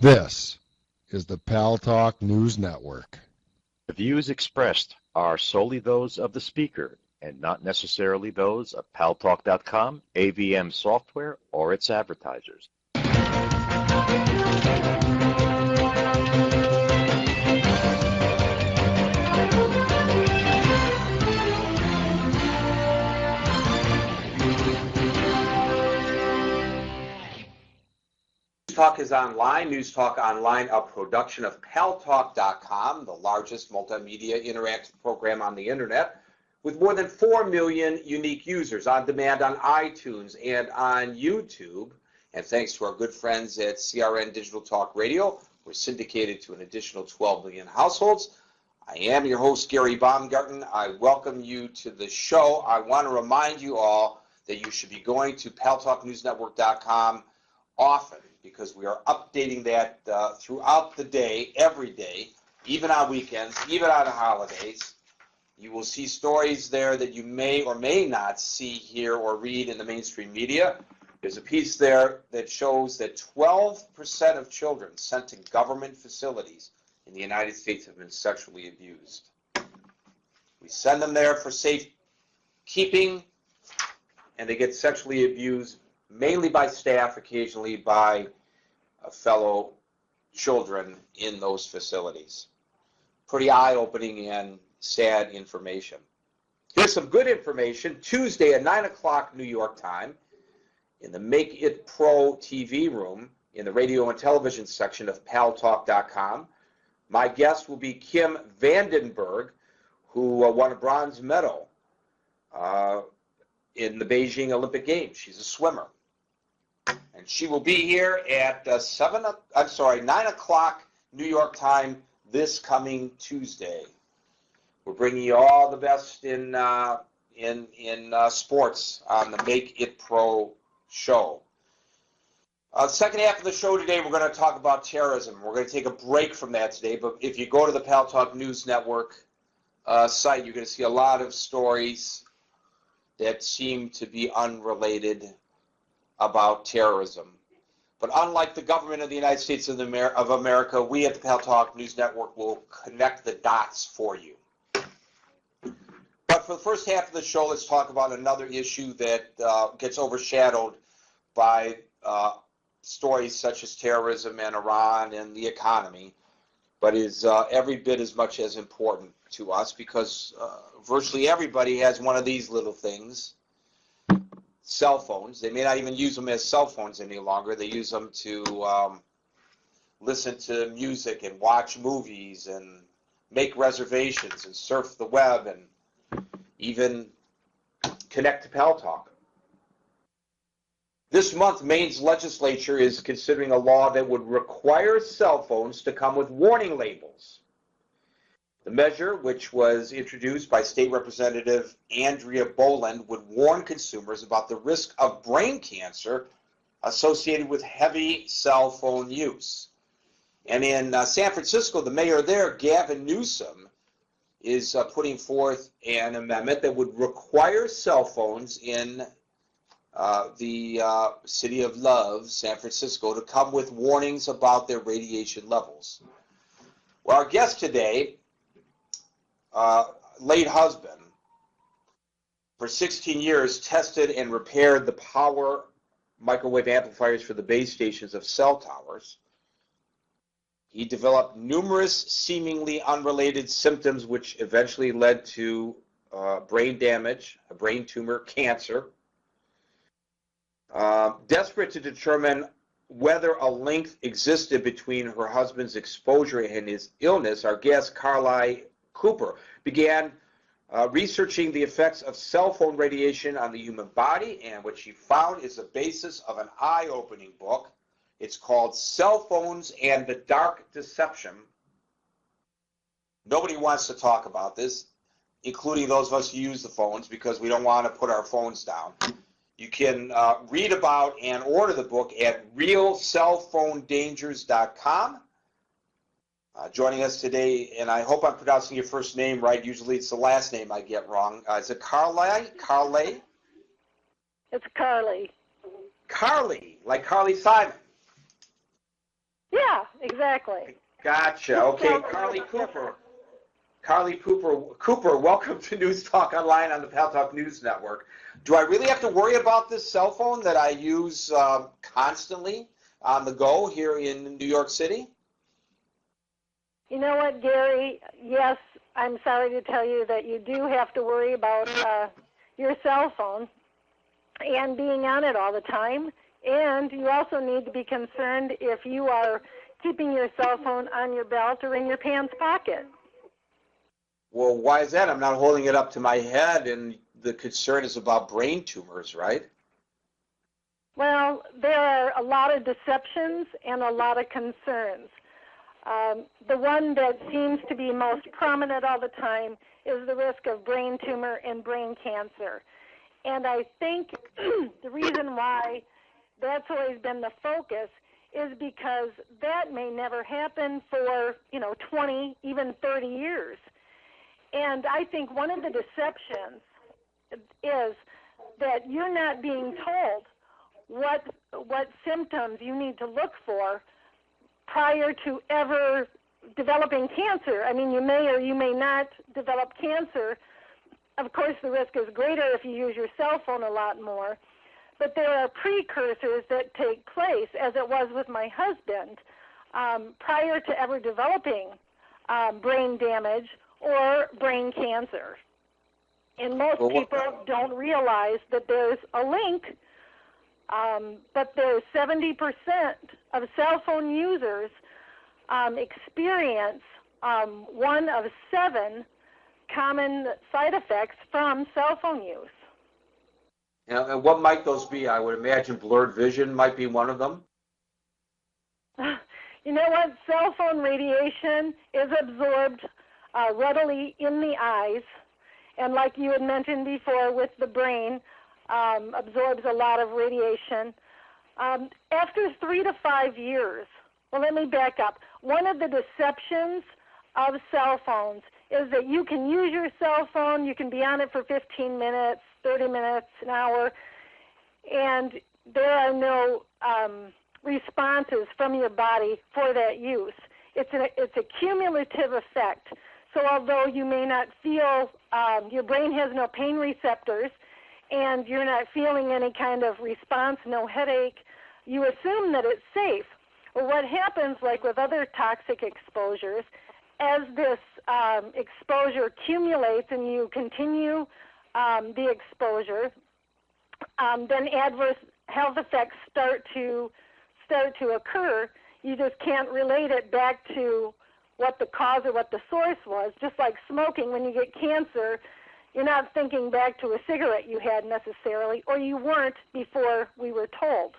This is the Paltalk News Network. The views expressed are solely those of the speaker and not necessarily those of Paltalk.com, AVM software, or its advertisers. Talk is online. News Talk Online, a production of Paltalk.com, the largest multimedia interactive program on the internet, with more than 4 million unique users on demand on iTunes and on YouTube. And thanks to our good friends at CRN Digital Talk Radio, we're syndicated to an additional 12 million households. I am your host, Gary Baumgarten. I welcome you to the show. I want to remind you all that you should be going to paltalknewsnetwork.com often, because we are updating that throughout the day, every day, even on weekends, even on holidays. You will see stories there that you may or may not see, hear, or read in the mainstream media. There's a piece there that shows that 12% of children sent to government facilities in the United States have been sexually abused. We send them there for safekeeping, and they get sexually abused mainly by staff, occasionally by fellow children in those facilities. Pretty eye-opening and sad information. Here's some good information. Tuesday at 9 o'clock New York time, in the Make It Pro TV room, in the radio and television section of paltalk.com, my guest will be Kim Vandenberg, who won a bronze medal in the Beijing Olympic Games. She's a swimmer. And she will be here at 9 o'clock New York time this coming Tuesday. We're bringing you all the best in sports on the Make It Pro show. The second half of the show today, we're going to talk about terrorism. We're going to take a break from that today, but if you go to the Paltalk News Network site, you're going to see a lot of stories that seem to be unrelated about terrorism. But unlike the government of the United States of America, we at the Paltalk News Network will connect the dots for you. But for the first half of the show, let's talk about another issue that gets overshadowed by stories such as terrorism and Iran and the economy, but is every bit as much as important to us, because virtually everybody has one of these little things. Cell phones. They may not even use them as cell phones any longer. They use them to listen to music and watch movies and make reservations and surf the web and even connect to Paltalk. This month, Maine's legislature is considering a law that would require cell phones to come with warning labels. The measure, which was introduced by State Representative Andrea Boland, would warn consumers about the risk of brain cancer associated with heavy cell phone use. And in San Francisco, the mayor there, Gavin Newsom, is putting forth an amendment that would require cell phones in the city of Love, San Francisco, to come with warnings about their radiation levels. Well, our guest today, late husband, for 16 years tested and repaired the power microwave amplifiers for the base stations of cell towers. He developed numerous seemingly unrelated symptoms, which eventually led to brain damage, a brain tumor, cancer. Desperate to determine whether a link existed between her husband's exposure and his illness, our guest, Carleigh Cooper, began researching the effects of cell phone radiation on the human body, and what she found is the basis of an eye-opening book. It's called Cellphones and the Dark Deception. Nobody wants to talk about this, including those of us who use the phones, because we don't want to put our phones down. You can read about and order the book at realcellphonedangers.com. Joining us today, and I hope I'm pronouncing your first name right. Usually it's the last name I get wrong. Is it Carleigh? Carleigh? It's Carleigh. Carleigh, like Carly Simon. Yeah, exactly. Gotcha. Okay, Carleigh Cooper. Carleigh Cooper, welcome to News Talk Online on the Paltalk News Network. Do I really have to worry about this cell phone that I use constantly on the go here in New York City? You know what, Gary? Yes, I'm sorry to tell you that you do have to worry about your cell phone and being on it all the time. And you also need to be concerned if you are keeping your cell phone on your belt or in your pants pocket. Well, why is that? I'm not holding it up to my head, and the concern is about brain tumors, right? Well, there are a lot of deceptions and a lot of concerns. The one that seems to be most prominent all the time is the risk of brain tumor and brain cancer. And I think the reason why that's always been the focus is because that may never happen for, 20, even 30 years. And I think one of the deceptions is that you're not being told what symptoms you need to look for prior to ever developing cancer. I mean, you may or you may not develop cancer. Of course, the risk is greater if you use your cell phone a lot more. But there are precursors that take place, as it was with my husband, prior to ever developing brain damage or brain cancer. And most people don't realize that there's a link, but there's 70% of cell phone users experience one of 7 common side effects from cell phone use. And what might those be? I would imagine blurred vision might be one of them. You know what? Cell phone radiation is absorbed readily in the eyes, and like you had mentioned before with the brain, absorbs a lot of radiation. After 3 to 5 years, well, let me back up. One of the deceptions of cell phones is that you can use your cell phone, you can be on it for 15 minutes, 30 minutes, an hour, and there are no responses from your body for that use. It's a cumulative effect. So although you may not feel, your brain has no pain receptors, and you're not feeling any kind of response, no headache, you assume that it's safe. Well, what happens, like with other toxic exposures, as this exposure accumulates and you continue the exposure, then adverse health effects start to occur. You just can't relate it back to what the cause or what the source was. Just like smoking, when you get cancer, you're not thinking back to a cigarette you had necessarily, or you weren't before we were told.